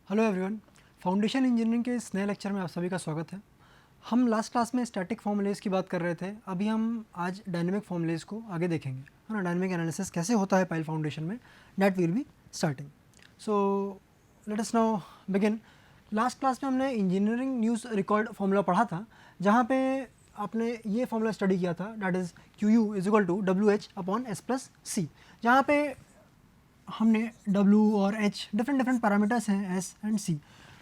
Hello everyone, foundation engineering के इस नए लेक्चर में आप सभी का स्वागत है। हम लास्ट क्लास में स्टैटिक फॉर्मूलेज की बात कर रहे थे। अभी हम आज डायनेमिक फॉर्मूलेज को आगे देखेंगे, है ना। डायनेमिक एनालिसिस कैसे होता है पाइल फाउंडेशन में, that will be starting. So let us now begin. Last class में हमने इंजीनियरिंग न्यूज़ रिकॉर्ड फार्मूला पढ़ा था, जहाँ पे आपने ये फार्मूला स्टडी किया था, that is QU is equal to WH/S+C, जहाँ पे हमने W और H डिफरेंट पैरामीटर्स हैं, S एंड C,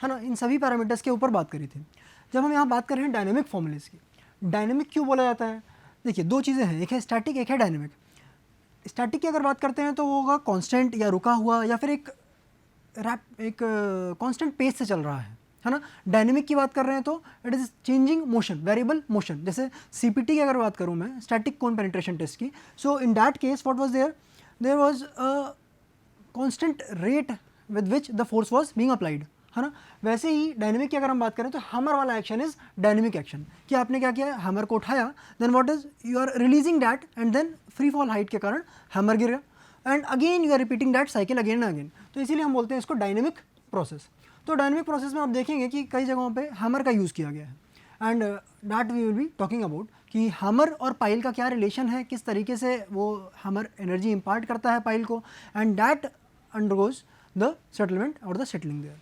है ना। इन सभी पैरामीटर्स के ऊपर बात करी थी। जब हम यहाँ बात कर रहे हैं डायनेमिक फॉर्मूलेज की, डायनेमिक क्यों बोला जाता है? देखिए, दो चीज़ें हैं, एक है स्टैटिक, एक है डायनेमिक। स्टैटिक की अगर बात करते हैं तो वो होगा कांस्टेंट या रुका हुआ, या फिर एक कांस्टेंट पेस से चल रहा है ना। डायनेमिक की बात कर रहे हैं तो it is changing motion, variable motion. जैसे CPT की अगर बात करूँ मैं, स्टैटिक कोन पेनिट्रेशन टेस्ट की, so in that case what was there was a constant rate with which the force was being applied, है ना। वैसे ही डायनेमिक की अगर हम बात करें तो हैमर वाला एक्शन इज डायनेमिक एक्शन, कि आपने क्या किया, हैमर को उठाया, then what is you are releasing that and then free fall height के कारण हैमर गिर गया and again you are repeating that cycle again and again. तो इसीलिए हम बोलते हैं इसको डायनेमिक प्रोसेस। तो डायनेमिक प्रोसेस में आप देखेंगे कि कई जगहों पे हैमर का यूज़ किया गया है, and that we will be talking about कि हैमर और पाइल का क्या रिलेशन है, किस तरीके से वो हैमर एनर्जी इम्पार्ट करता है पाइल को, and that undergoes the settlement or the settling there.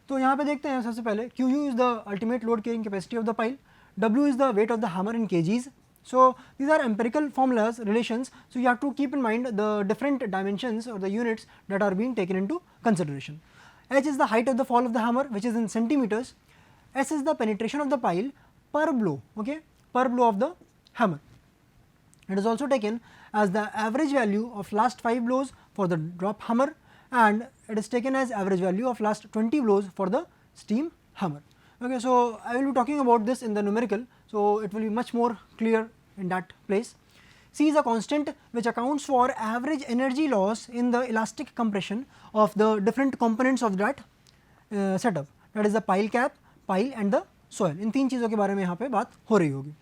तो यहाँ पे देखते हैं सबसे पहले QU is the ultimate load carrying capacity of the pile, W is the weight of the hammer in kgs. So these are empirical formulas, relations, so you have to keep in mind the different dimensions or the units that are being taken into consideration. H is the height of the fall of the hammer, which is in centimeters. S is the penetration of the pile per blow, okay, per blow of the hammer. It is also taken as the average value of last 5 blows for the drop hammer, and it is taken as average value of last 20 blows for the steam hammer. Okay, so I will be talking about this in the numerical, so it will be much more clear in that place. C is a constant which accounts for average energy loss in the elastic compression of the different components of that setup, that is the pile cap, pile and the soil. इन तीन चीज़ों के बारे में यहाँ पे बात हो रही होगी.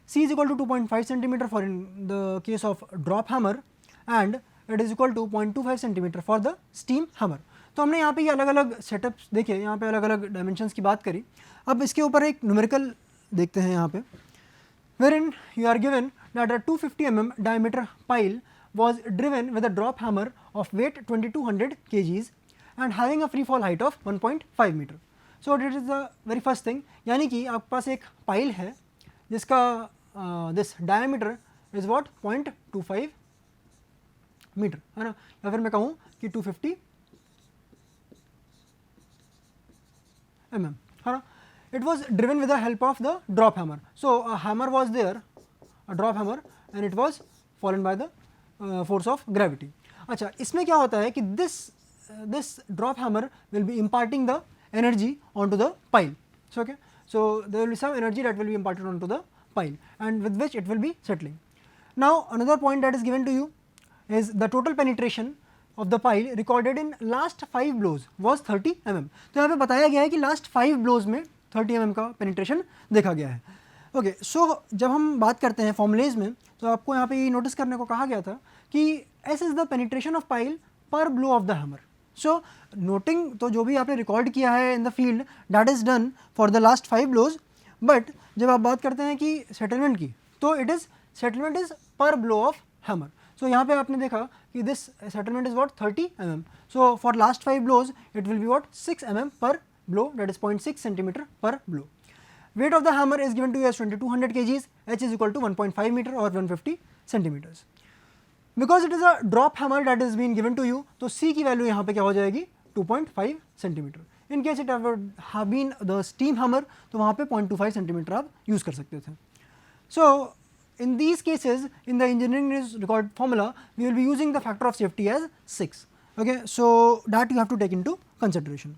C is equal to 2.5 centimeter for in the case of drop hammer, and it is equal to 0.25 centimeter for the steam hammer. तो हमने यहाँ पे ये अलग अलग सेटअप्स देखे, यहाँ पे अलग अलग डायमेंशंस की बात करी. अब इसके ऊपर एक न्यूमेरिकल देखते हैं यहाँ पे, wherein you are given that a 250 mm diameter pile was driven with a drop hammer of weight 2200 kgs and having a free fall height of 1.5 meter. So this is the very first thing, यानी कि आपके पास एक pile है जिसका this diameter is what 0.25 metre, है ना, या फिर मैं कहूँ कि 250 mm, है ना. It was driven with the help of the drop hammer. So a hammer was there, a drop hammer, and it was fallen by the force of gravity. अच्छा, इसमें क्या होता है कि this drop hammer will be imparting the energy on to the pile. Okay, so there will be some energy that will be imparted onto the pile, and with which it will be settling. Now another point that is given to you is the total penetration of the pile recorded in last 5 blows was 30 mm. तो यहाँ पे बताया गया है कि last 5 blows में 30 mm का penetration देखा गया है. ओके, सो जब हम बात करते हैं फॉर्मुलेज में, तो आपको यहाँ पे ये नोटिस करने को कहा गया था कि S is the penetration of pile per blow of the hammer. So noting तो जो भी आपने रिकॉर्ड किया है in the field, that is done for the last 5 blows. But जब आप बात करते हैं कि सेटलमेंट की, तो it is settlement is per blow of hammer. So यहाँ पे आपने देखा कि this settlement is what 30 mm. So for last 5 blows it will be what 6 mm per blow, that is 0.6 centimetre पर blow. Weight of the hammer is given to you as 2200 kgs. H is equal to 1.5 meter or 150 centimeters. Because it is a drop hammer that is being given to you, तो C की value यहाँ पे क्या हो जाएगी 2.5 centimetre. In case it have been the steam hammer, तो वहाँ पे 0.25 सेंटीमीटर आप यूज़ कर सकते थे. सो in these cases, in the engineering news record formula, we will be using the factor of safety as 6. Okay, so that you have to take into consideration.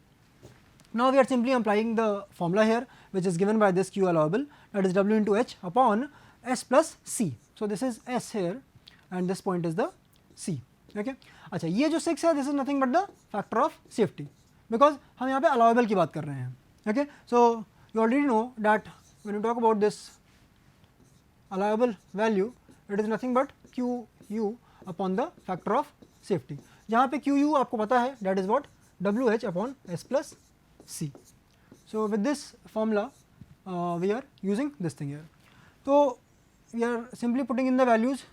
Now we are simply applying the formula here, which is given by this Q allowable, that is W into H upon S plus C. So this is S here, and this point is the C. Okay. अच्छा, ये जो 6 है, this is nothing but the factor of safety, because हम यहाँ पे allowable की बात कर रहे हैं. Okay, so you already know that when you talk about this allowable value, it is nothing but QU upon the factor of safety. जहाँ पे QU आपको पता है, that is what WH upon S plus C. So with this formula we are using this thing here. So we are simply putting in the values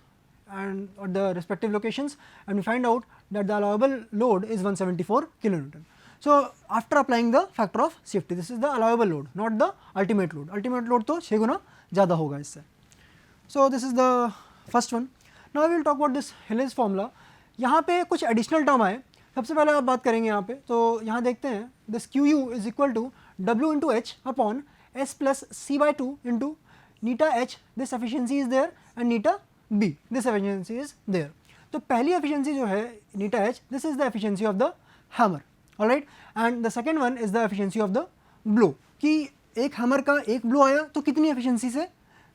and at the respective locations, and we find out that the allowable load is 174 kilonewton. So after applying the factor of safety, this is the allowable load, not the ultimate load. Ultimate load तो 6 गुना ज़्यादा होगा इससे. So this is the first one. Now we will talk about this Hiller's formula. यहाँ पे कुछ additional term आए. सबसे पहले आप बात करेंगे यहाँ पे, तो यहाँ देखते हैं this QU is equal to W into H upon S plus C by 2 into neta H, this efficiency is there, and neta B, this efficiency is there. तो पहली efficiency जो है neta H, this is the efficiency of the hammer, alright, and the second one is the efficiency of the blow, कि एक hammer का एक blow आया तो कितनी efficiency से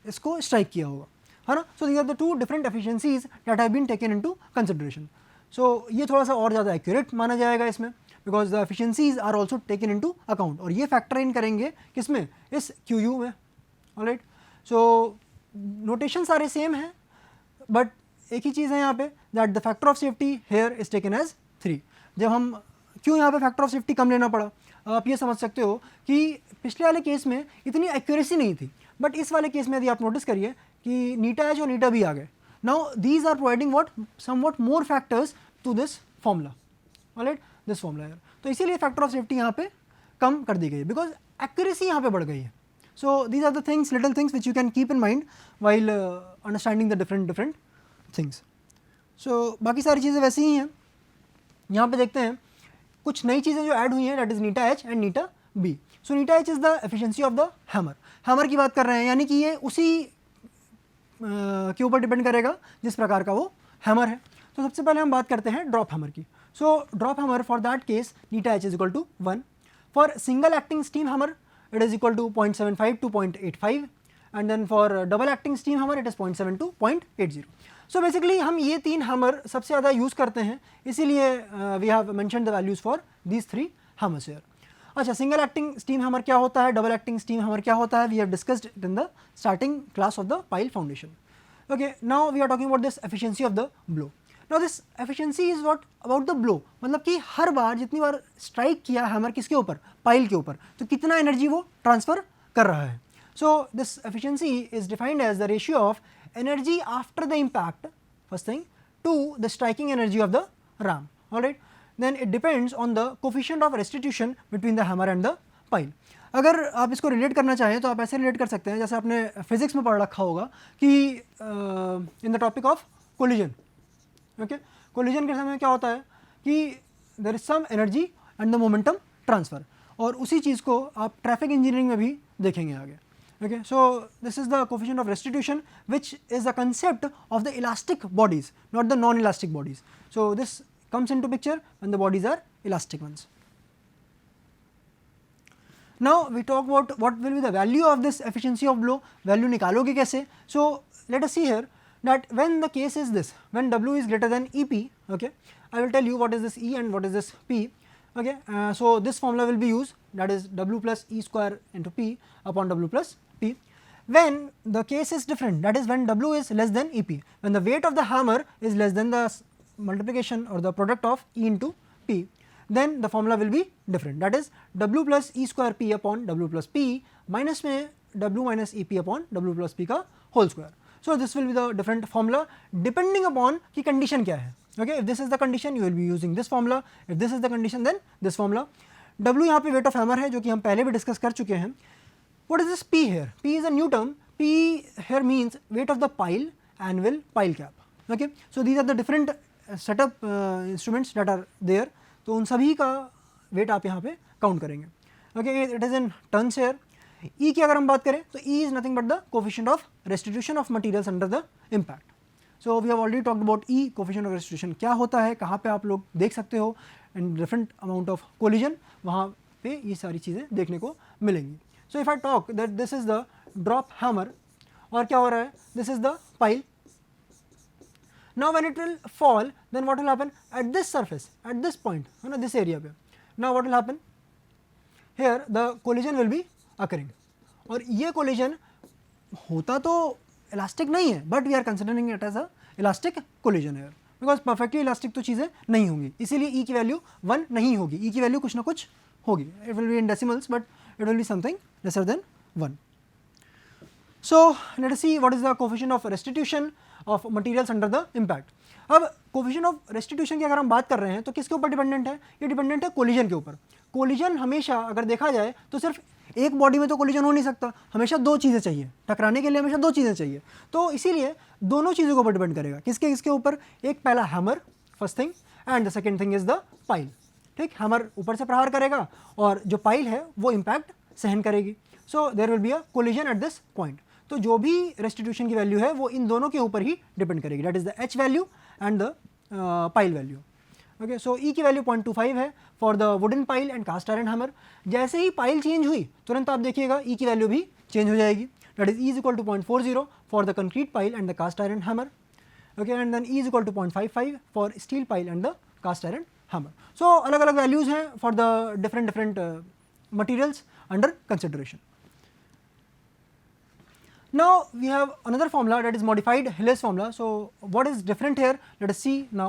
इसको strike किया होगा, है ना. So these are the two different efficiencies that have been taken into consideration. So ये थोड़ा सा और ज़्यादा accurate माना जाएगा इसमें, because the efficiencies are also taken into account, और ये factor in करेंगे किसमें, इस QU में, alright. So notation सारे same हैं, but एक ही चीज़ है यहाँ पे, that the factor of safety here is taken as 3. जब हम क्यों यहाँ पे factor of safety कम लेना पड़ा, आप ये समझ सकते हो कि पिछले वाले केस में इतनी accuracy नहीं थी, but इस वाले केस में यदि आप नोटिस करिए कि नीटा H और नीटा B आ गए. Now these are providing what somewhat more factors to this formula, alright, this formula here. तो इसीलिए factor of safety यहाँ पे कम कर दी गई है, because accuracy यहाँ पे बढ़ गई है. So these are the things, little things which you can keep in mind while understanding the different things. So बाकी सारी चीज़ें वैसी ही हैं. यहाँ पे देखते हैं कुछ नई चीज़ें जो ऐड हुई हैं, that is neta H and neta B. So neta H is the efficiency of the hammer. hammer की बात कर रहे हैं, यानी कि ये उसी के ऊपर डिपेंड करेगा जिस प्रकार का वो हैमर है. तो सबसे पहले हम बात करते हैं ड्रॉप हैमर की. So drop hammer for that case नीटा H is equal to 1. For single acting steam hammer it is equal to 0.75 to 0.85, and then for double acting steam hammer it is 0.7 to 0.80. So basically हम ये तीन hammer सबसे ज़्यादा use करते हैं, इसीलिए we have mentioned the values for these three hammers here. अच्छा, single acting steam hammer क्या होता है, डबल एक्टिंग स्टीम हैमर क्या होता है, we have discussed it in the starting class of the pile foundation. Okay, now we are talking about this efficiency of the blow. Now this efficiency is what about the blow, मतलब कि हर बार जितनी बार strike किया hammer किसके ऊपर, pile के ऊपर, तो कितना एनर्जी वो ट्रांसफ़र कर रहा है. So this efficiency is defined as the ratio of energy after the impact, first thing, to the striking energy of the ram, alright. Then it depends on the coefficient of restitution between the hammer and the pile. अगर आप इसको relate करना चाहें तो आप ऐसे relate कर सकते हैं जैसे आपने फिजिक्स में पढ़ रखा होगा कि in the topic of collision. Okay, collision के समय क्या होता है कि there is some energy and the momentum transfer, और उसी चीज़ को आप ट्रैफिक इंजीनियरिंग में भी देखेंगे आगे. Okay, so this is the coefficient of restitution which is the concept of the elastic bodies, not the non elastic bodies. So this comes into picture when the bodies are elastic ones. Now we talk about what will be the value of this efficiency of blow. Value निकालोगे कैसे? So let us see here that when the case is this, when W is greater than EP, okay, I will tell you what is this E and what is this P. Okay, so this formula will be used, that is W plus E square into P upon W plus P. When the case is different, that is when W is less than EP, when the weight of the hammer is less than the multiplication or the product of E into P, then the formula will be different, that is W plus E square P upon W plus P minus में W minus EP upon W plus P का whole square. So this will be the different formula depending upon कि condition क्या है. Okay, if this is the condition you will be using this formula, if this is the condition then this formula. W यहाँ पे weight of hammer है जो कि हम पहले भी discuss कर चुके हैं. What is this P here? P is a new term. P here means weight of the pile, anvil, pile cap. Okay, so these are the different setup instruments that are there, तो उन सभी का wait आप यहाँ पे count करेंगे. Okay, it is in turns here. E की अगर हम बात करें तो E is nothing but the coefficient of restitution of materials under the impact. So we have already talked about E, coefficient of restitution क्या होता है, कहाँ पे आप लोग देख सकते हो, and different amount of collision वहाँ पे ये सारी चीज़ें देखने को मिलेंगी. So if I talk that this is the drop hammer, और क्या हो रहा है, this is the pile. Now when it will fall, then what will happen at this surface, at this point, you know, this area पे. Now what will happen? Here the collision will be occurring. और ये collision होता तो elastic नहीं है, but we are considering it as a elastic collision here. Because perfectly elastic तो चीज़ें नहीं होंगी, इसीलिए ई की वैल्यू 1 नहीं होगी, ई की वैल्यू कुछ ना कुछ होगी, it will be in decimals but it will be something lesser than 1. So let us see what is the coefficient of restitution of materials under the impact. अब कोफिशिएंट ऑफ रेस्टिट्यूशन की अगर हम बात कर रहे हैं तो किसके ऊपर डिपेंडेंट है, ये डिपेंडेंट है कोलिजन के ऊपर. कोलिजन हमेशा अगर देखा जाए तो सिर्फ एक बॉडी में तो कोलिजन हो नहीं सकता, हमेशा दो चीज़ें चाहिए, टकराने के लिए हमेशा दो चीज़ें चाहिए. तो इसीलिए दोनों चीज़ों के ऊपर डिपेंड करेगा, किसके किसके ऊपर, एक पहला hammer first thing and the second thing is the pile. ठीक, हैमर ऊपर से प्रहार करेगा और जो पाइल है वो इम्पैक्ट सहन करेगी. So there will be a collision at this point. तो जो भी रेस्टिट्यूशन की वैल्यू है वो इन दोनों के ऊपर ही डिपेंड करेगी, that is the H value and the pile value. Okay, so E की वैल्यू 0.25 है for the wooden pile and cast iron hammer. जैसे ही पाइल चेंज हुई तुरंत आप देखिएगा ई की वैल्यू भी चेंज हो जाएगी, that is E is equal to 0.40 for the concrete pile and the cast iron hammer. Okay, and then E is equal to 0.55 for steel pile and the cast iron hammer. So अलग अलग values हैं for the different materials under consideration. Now we have another formula that is modified Hilles formula. So what is different here? Let us see now.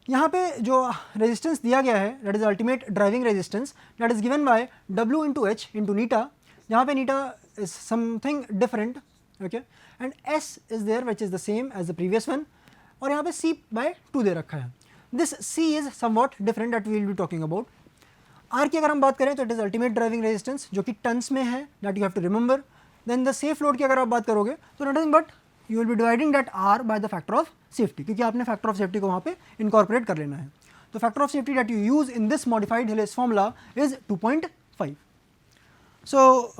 यहाँ पे जो resistance दिया गया है that is ultimate driving resistance that is given by W into H into neta. यहाँ पे neta is something different, okay, and S is there which is the same as the previous one, और यहाँ पे C by 2 दे रखा है. This C is somewhat different that we will be talking about. R की अगर हम बात करें तो it is ultimate driving resistance जो कि tons में है, that you have to remember. Then the safe load की अगर आप बात करोगे तो nothing but you will be dividing that R by the factor of safety, क्योंकि आपने फैक्टर ऑफ सेफ्टी को वहाँ पे इनकॉर्पोरेट कर लेना है. तो factor of safety that you use in this modified Hiley's formula is 2.5. So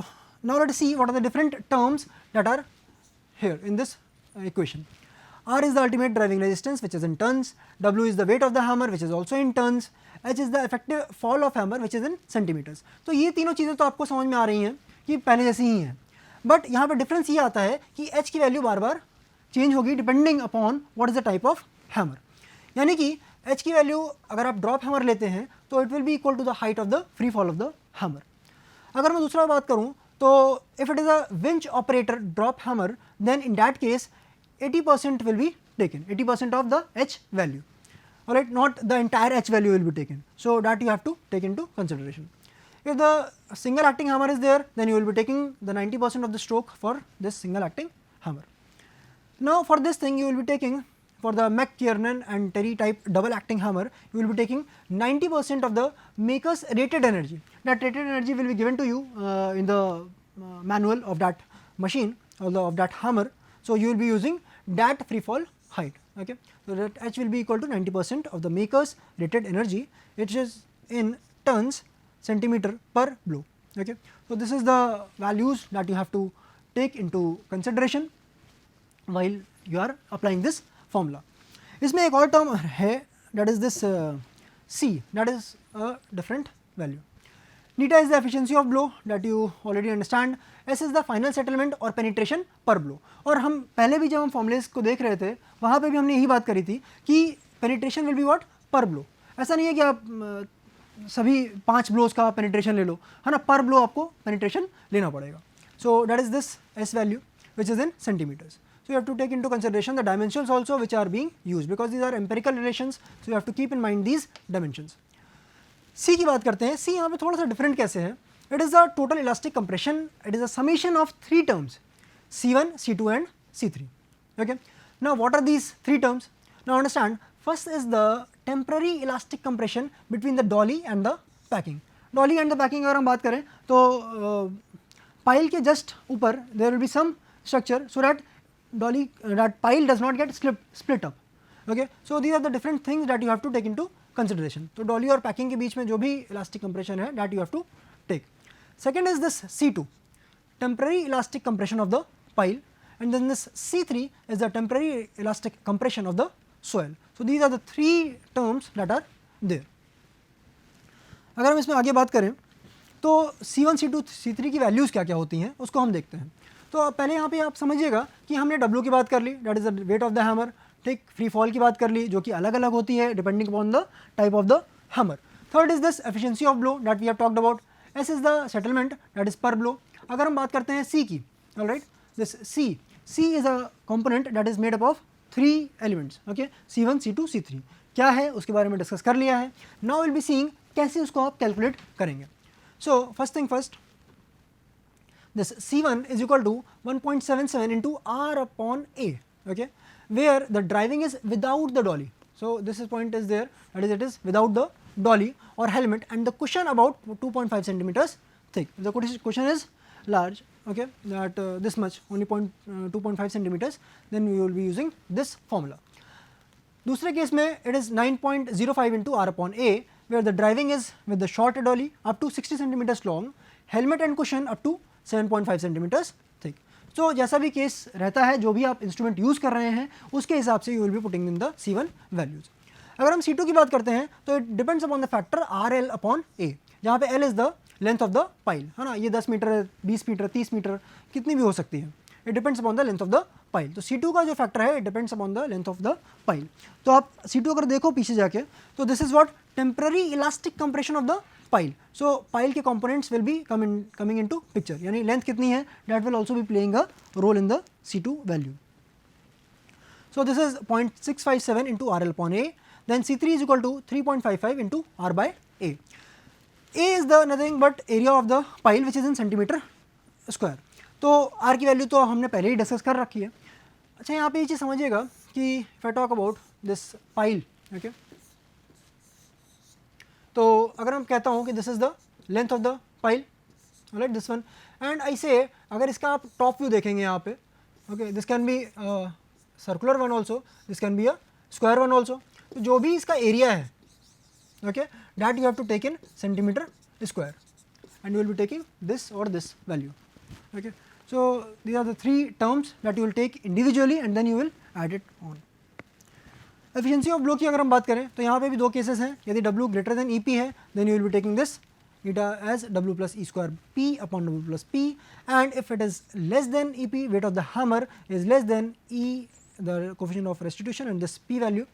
now let us see what are the different terms that are here in this equation. R is the ultimate driving resistance which is in tons, W is the weight of the hammer which is also in tons, H is the effective fall of hammer which is in centimeters. तो ये तीनों चीज़ें तो आपको समझ में आ रही हैं कि पहले जैसी ही हैं, बट यहाँ पर डिफरेंस ये आता है कि H की वैल्यू बार बार चेंज होगी depending upon what is the type of hammer. यानी कि H की वैल्यू अगर आप ड्रॉप हैमर लेते हैं तो it will be equal to the height of the free fall of the hammer. अगर मैं दूसरा बात करूँ तो if it is a winch operator drop hammer then in that case 80% will be taken, 80% of the H value, alright, not the entire H value will be taken. So that you have to take into consideration. If the single acting hammer is there, then you will be taking the 90% of the stroke for this single acting hammer. Now for this thing you will be taking, for the McKiernan and Terry type double acting hammer, you will be taking 90% of the maker's rated energy. That rated energy will be given to you in the manual of that machine or of that hammer. So you will be using that free fall height. Okay, so that H will be equal to 90% of the maker's rated energy, which is in tons centimeter per blow. Okay, so this is the values that you have to take into consideration while you are applying this formula. इसमें एक और term है that is this C, that is a different value. Neta is the efficiency of blow that you already understand. S is the final settlement और penetration per blow. और हम पहले भी जब हम फॉर्मुलेस को देख रहे थे वहाँ पे भी हमने यही बात करी थी कि penetration will be what per blow. ऐसा नहीं है कि आप सभी 5 ब्लोज का penetration ले लो, है ना, पर ब्लो आपको penetration लेना पड़ेगा. So that is this S value which is in centimeters. So you have to take into consideration the dimensions also which are being used because these are empirical relations. So you have to keep in mind these dimensions. C की बात करते हैं. C यहाँ पे थोड़ा सा different कैसे है. It is a total elastic compression. It is a summation of 3 terms, C1, C2 and C3. Okay. Now what are these 3 terms? Now understand, first is the temporary elastic compression between the dolly and the packing. Dolly and the packing अगर हम बात करें तो pile के just ऊपर there will be some structure so that dolly that pile does not get split up. Okay. So these are the different things that you have to take into consideration. तो डॉली और packing के बीच में जो भी elastic compression है that you have to take. Second is this C2, temporary elastic compression of the pile, and then this C3 is the temporary elastic compression of the soil. So these are the 3 terms that are there. अगर हम इसमें आगे बात करें तो C1, C2, C3 की values क्या क्या होती हैं उसको हम देखते हैं. तो पहले यहाँ पे आप समझिएगा कि हमने W की बात कर ली, that is the weight of the hammer. ठीक, फ्री फॉल की बात कर ली जो कि अलग अलग होती है depending upon the type of the hammer. Third is this efficiency of blow that we have talked about. S is the settlement that is per blow. अगर हम बात करते हैं सी की, alright, this C is a component that is made up of 3 elements, okay, C1, C2, C3 क्या है उसके बारे में डिस्कस कर लिया है. नाउ विल बी सीइंग कैसे उसको आप कैलकुलेट करेंगे. So first thing first, this C1 is equal to 1.77 into R upon A, okay, where the driving is without the dolly. So this is point is there, that is it is without the dolly or helmet, and the cushion about 2.5 centimeters thick. The cushion is large, okay, that this much only 2.5 centimeters, then we will be using this formula. दूसरे case में it is 9.05 into R upon A, where the driving is with the short dolly up to 60 centimeters long, helmet and cushion up to 7.5 centimetres thick. So जैसा भी case रहता है, जो भी आप instrument use कर रहे हैं उसके हिसाब से you will be putting in the C1 values. अगर हम C2 की बात करते हैं तो it depends upon the factor RL upon A, जहाँ पे L is the length of the pile, है ना. ये 10 मीटर, 20 मीटर, 30 मीटर कितनी भी हो सकती है. It depends upon the length of the pile. तो C2 का जो फैक्टर है it depends upon the length of the pile. तो आप C2 अगर देखो पीछे जाके, तो this is what temporary elastic compression of the pile. So pile के components will be coming into picture, यानी लेंथ कितनी है that will also be playing a role in the C2 value. So this is 0.657 into RL upon A, then C3 is equal to 3.55 into R by A. A is the nothing but area of the pile which is in centimetre square. तो R की value तो हमने पहले ही discuss कर रखी है. अच्छा, यहाँ पे ये चीज़ समझिएगा कि if I talk about this pile, okay, तो अगर मैं कहता हूँ कि this is the length of the pile, right, this one, and I say अगर इसका आप टॉप व्यू देखेंगे यहाँ पे, okay, this can be circular one also, this can be a square one also. तो जो भी इसका एरिया है, okay, that you have to take in centimetre square, and you will be taking this और this value, okay. So these are the 3 terms that you will take individually and then you will add it on. Efficiency of blow की अगर हम बात करें तो यहाँ पे भी 2 केसेस हैं. यदि W ग्रेटर देन EP है, then you will be taking this eta as W plus E square P upon W plus P, and if it is less than EP, weight of the hammer is less than E, the coefficient of restitution, and this P value,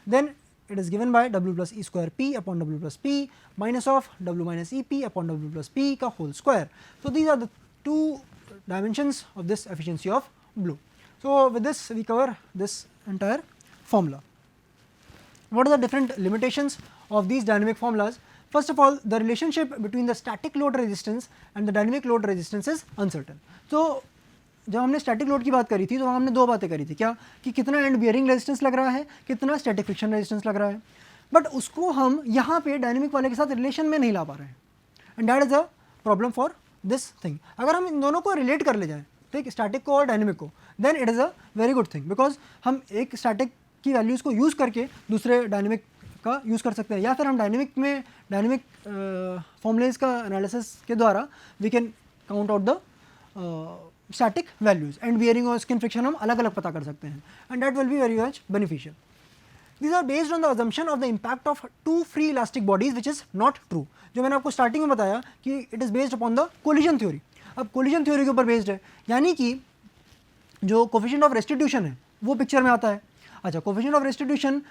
then it is given by W plus E square P upon W plus P minus of W minus EP upon W plus P का whole square. So these are the 2 dimensions of this efficiency of blue. So with this we cover this entire formula. What are the different limitations of these dynamic formulas? First of all, the relationship between the static load resistance and the dynamic load resistance is uncertain. So जब हमने static load की बात करी थी तो वहाँ हमने 2 बातें करी थी, क्या कि कितना एंड बियरिंग रेजिस्टेंस लग रहा है, कितना स्टैटिक फ्रिक्शन रेजिस्टेंस लग रहा है, बट उसको हम यहाँ पे डायनेमिक वाले के साथ रिलेशन में नहीं ला पा रहे हैं, and that is a problem for this thing. अगर हम इन दोनों को रिलेट कर ले जाएँ, ठीक, स्टैटिक को और डायनेमिक को, then it is a very good thing, because हम एक स्टैटिक की वैल्यूज़ को यूज़ करके दूसरे डायनेमिक का यूज़ कर सकते हैं, या फिर हम डायनेमिक फॉर्मूलेज का एनालिसिस के द्वारा we can count out the static values, and bearing और स्किन फ्रिक्शन हम अलग अलग पता कर सकते हैं, and that will be very much beneficial. These are based on the assumption of the impact of 2 free elastic bodies, which is not true. जो मैंने आपको स्टार्टिंग में बताया कि it is based upon the collision theory. अब collision theory के ऊपर based है, यानी कि जो coefficient of restitution है वो पिक्चर में आता है. अच्छा, coefficient of restitution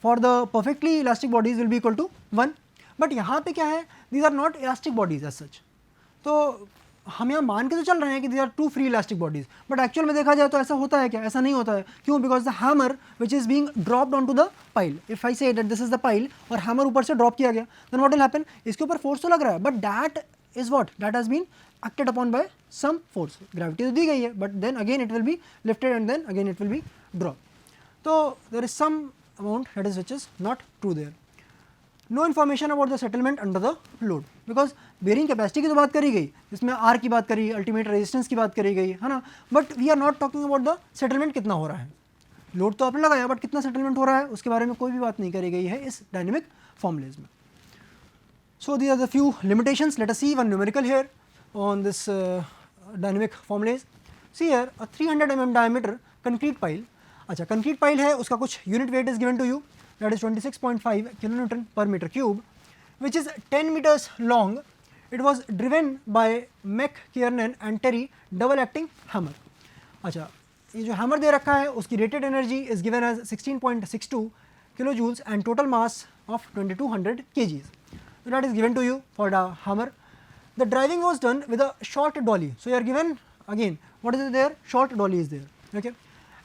for the perfectly elastic bodies will be equal to 1, but यहाँ पे क्या है, these are not elastic bodies as such. तो हम यहाँ मान के तो चल रहे हैं कि these are 2 free elastic bodies, but actual में देखा जाए तो ऐसा होता है क्या, ऐसा नहीं होता है. क्यों? Because the hammer which is being dropped on to the pile, if I say that this is the pile और हैमर ऊपर से ड्रॉप किया गया, देन व्हाट विल हैपन, इसके ऊपर फोर्स तो लग रहा है, but that is what, that has been acted upon by some force. Gravity तो दी गई है, but then again it will be lifted and then again it will be drop. तो there is some amount that is which is not true there. No information about the settlement under the load, because bearing capacity की तो बात करी गई, इसमें are की बात करी, अल्टीमेट रेजिस्टेंस की बात करी गई, है ना, but we are not talking about the settlement कितना हो रहा है. लोड तो आपने लगाया, बट कितना सेटलमेंट हो रहा है उसके बारे में कोई भी बात नहीं करी गई है इस डायनेमिक फॉर्मुलेज में. So these are the few limitations. Let us see one numerical here on this dynamic formulas. See here a 300 mm diameter concrete pile. अच्छा, कंक्रीट पाइल है, उसका कुछ unit weight is given to you, that is 26.5 kilonewton per meter cube, which is 10 meters long. It was driven by McKiernan and Terry double acting hammer. अच्छा, ये जो hammer दे रखा है उसकी rated energy is given as 16.62 kilo joules and total mass of 2200 kgs. So that is given to you for the hammer. The driving was done with a short dolly. So you are given again, what is it there? Short dolly is there. Okay,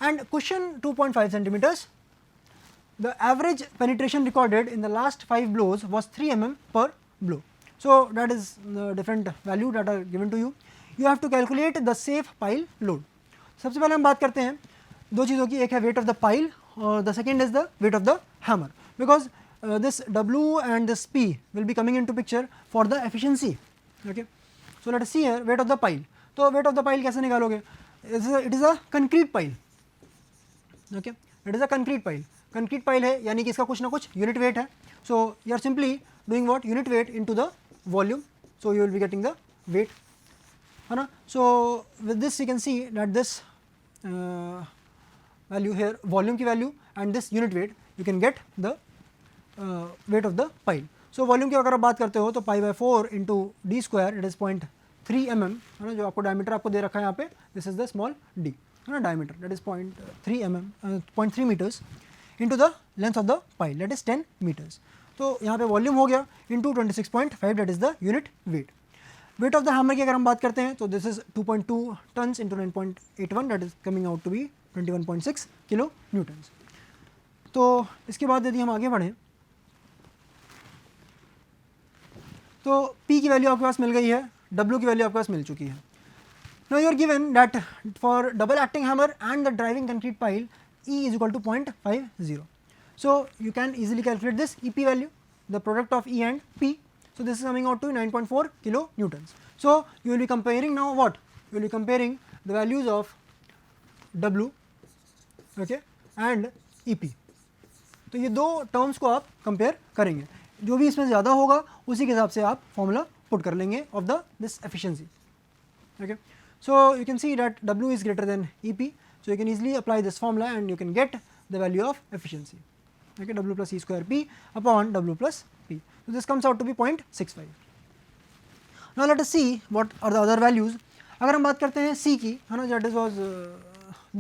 and cushion 2.5 centimeters. The average penetration recorded in the last 5 blows was 3 mm per blow. So that is the different value that are given to you. You have to calculate the safe pile load. सबसे पहले हम बात करते हैं दो चीज़ों की, एक है weight of the pile और the second is the weight of the hammer, because this W and this P will be coming into picture for the efficiency. Okay, so let us see here weight of the pile. तो weight of the pile कैसे निकालोगे? It is a concrete pile. Okay, it is a concrete pile. Concrete pile है यानी कि इसका कुछ ना कुछ यूनिट वेट है. So you are simply doing what, unit weight into the volume, so you will be getting the weight, है ना. So with this you can see that this value here volume की value and this unit weight you can get the weight of the pile. So volume की अगर आप बात करते हो तो pi by 4 into D square, it is 0.3 mm, है ना. जो आपको डायमीटर आपको दे रखा है यहाँ पे, this is the small D, है ना, diameter that is 0.3 mm, 0.3 metres into the length of the pile, that is 10 meters. तो यहाँ पे वॉल्यूम हो गया into 26.5, that is the unit weight. Weight of the hammer की अगर हम बात करते हैं तो this is 2.2 tons into 9.81, that is coming out to be 21.6 kilo Newton's. तो इसके बाद यदि हम आगे बढ़ें तो P की वैल्यू आपके पास मिल गई है, W की वैल्यू आपके पास मिल चुकी है. Now you are given that for double acting hammer and the driving concrete pile E is equal to 0.50. So you can easily calculate this EP value, the product of E and P. So this is coming out to 9.4 kilo newtons. So you will be comparing now what? You will be comparing the values of W, okay, and EP. तो ये दो terms को आप compare करेंगे, जो भी इसमें ज़्यादा होगा उसी के हिसाब से आप फॉर्मूला पुट कर लेंगे of the this efficiency. Okay, so you can see that W is greater than EP. So you can easily apply this formula and you can get the value of efficiency. Okay, W plus E square P upon W plus P. So this comes out to be 0.65. Now let us see what are the other values. अगर हम बात करते हैं C की, है ना, that was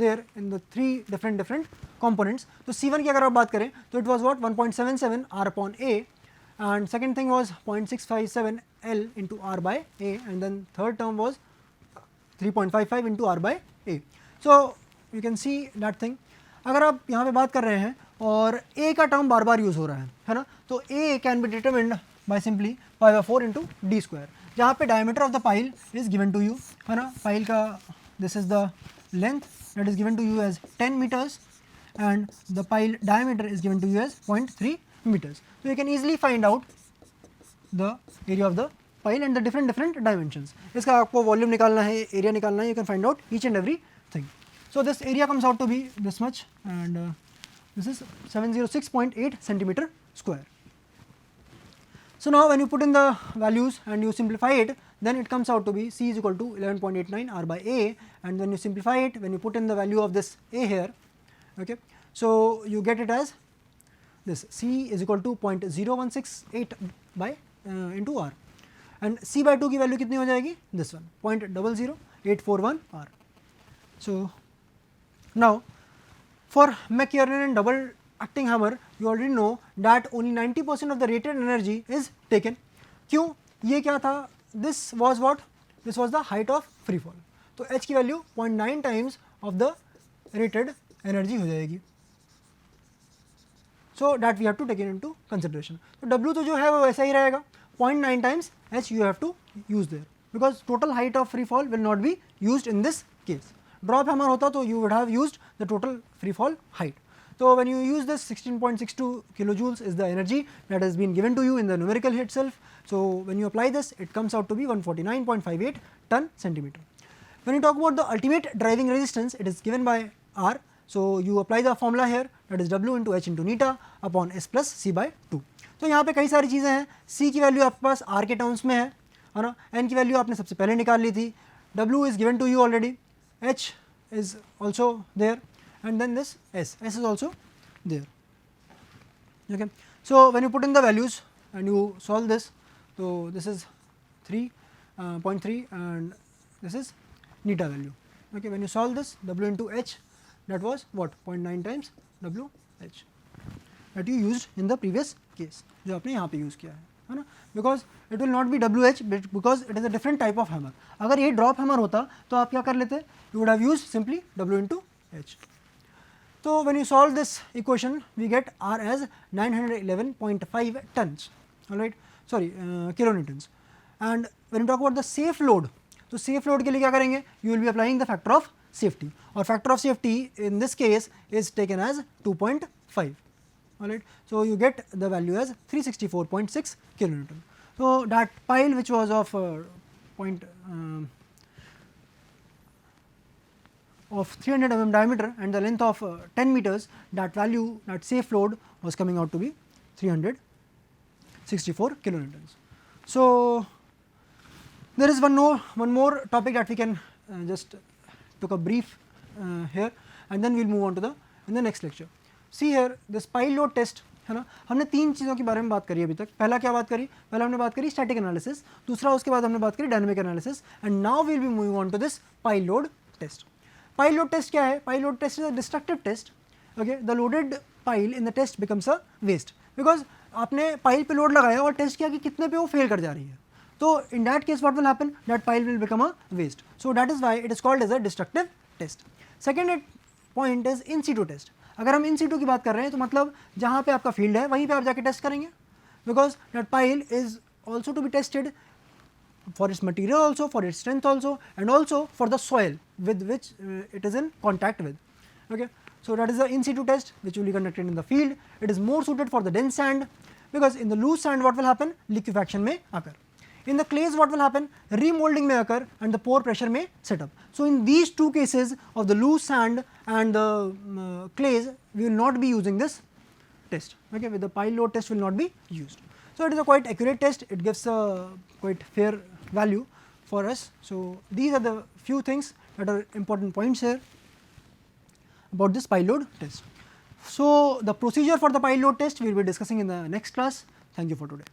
there in the 3 different components. तो C1 की अगर आप बात करें तो it was what, 1.77 R upon A, and second thing was 0.657 L into R by A, and then third term was 3.55 into R by A. So you can see that thing. अगर आप यहाँ पे बात कर रहे हैं और A का टर्म बार बार यूज़ हो रहा है ना, तो A can be determined by simply pi by 4 into D square, जहाँ पे diameter of the pile is given to you, है ना. पाइल का this is the length that is given to you as 10 metres and the pile diameter is given to you as 0.3 metres. तो you can easily find out the area of the pile and the different dimensions. इसका आपको volume निकालना है, area निकालना है, you can find out each and every thing. So this area comes out to be this much, and this is 706.8 centimeter square. So now when you put in the values and you simplify it, then it comes out to be C is equal to 11.89 R by A, and when you simplify it, when you put in the value of this A here, okay, so you get it as this, C is equal to 0.0168 by into R, and C by 2 की value कितनी हो जाएगी, this one 0.00841 R. So now for McKiernan double acting hammer, you already know that only 90% of the rated energy is taken. क्यों? ये क्या था? This was what? This was the height of free fall. तो H की value 0.9 times of the rated energy हो जाएगी. So that we have to take it into consideration. तो W तो जो है वो वैसा ही रहेगा, 0.9 times H you have to use there, because total height of free fall will not be used in this case. Drop hammer होता तो you would have used the total free fall height. So when you use this 16.62 kilojoules is the energy that has been given to you in the numerical itself. So when you apply this, it comes out to be 149.58 ton centimeter. When you talk about the ultimate driving resistance, it is given by R. So you apply the formula here, that is W into H into neta upon S plus C by 2. तो यहाँ पे कई सारी चीज़ें हैं. C की value आपके पास R के टर्म्स में है ना. N की वैल्यू आपने सबसे पहले निकाल ली थी. W is given to you already. H is also there, and then this S is also there. Okay, so when you put in the values and you solve this, so this is 3.3 and this is neta value. Okay, when you solve this, W into H, that was what, 0.9 times W H that you used in the previous case, जो आपने यहाँ पे use किया है ना. Because it will not be WH because it is a different type of hammer. अगर ये drop hammer होता तो आप क्या कर लेते, you would have used simply W into H. So when you solve this equation, we get R as 911.5 tons, alright, sorry, kilonewtons. And when you talk about the safe load, तो safe load के लिए क्या करेंगे? You will be applying the factor of safety, और factor of safety in this case is taken as 2.5, alright. So you get the value as 364.6 kilonewton. So that pile which was of 300 mm diameter and the length of 10 meters, that value, that safe load was coming out to be 364 kilonewtons. So there is one more topic that we can just took a brief here, and then we will move on to the next lecture. See here, this pile load test है ना, हमने तीन चीज़ों के बारे में बात करी अभी तक. पहला क्या बात करी? पहला हमने बात करी स्टैटिक एनालिसिस, दूसरा उसके बाद हमने बात करी dynamic analysis, and now we will be moving on to this pile load test. Pile load test क्या है? Pile load test is a destructive test. Okay, the loaded pile in the test becomes a waste because आपने pile पे load लगाया और test किया कि कितने पे वो fail कर जा रही है. तो in that case what will happen? That pile will become a waste. So that is why it is called as a destructive test. Second point is in situ test. अगर हम in situ की बात कर रहे हैं तो मतलब जहाँ पे आपका field है वहीं पे आप जाके test करेंगे, because that pile is also to be tested for its material also, for its strength also, and also for the soil with which it is in contact with. Okay. So that is the in situ test which will be conducted in the field. It is more suited for the dense sand, because in the loose sand what will happen? Liquefaction may occur. In the clays what will happen? Remolding may occur and the pore pressure may set up. So in these two cases of the loose sand and the clays, we will not be using this test. Okay, with the pile load test will not be used. So it is a quite accurate test. It gives a quite fair value for us. So these are the few things that are important points here about this pile load test. So the procedure for the pile load test we will be discussing in the next class. Thank you for today.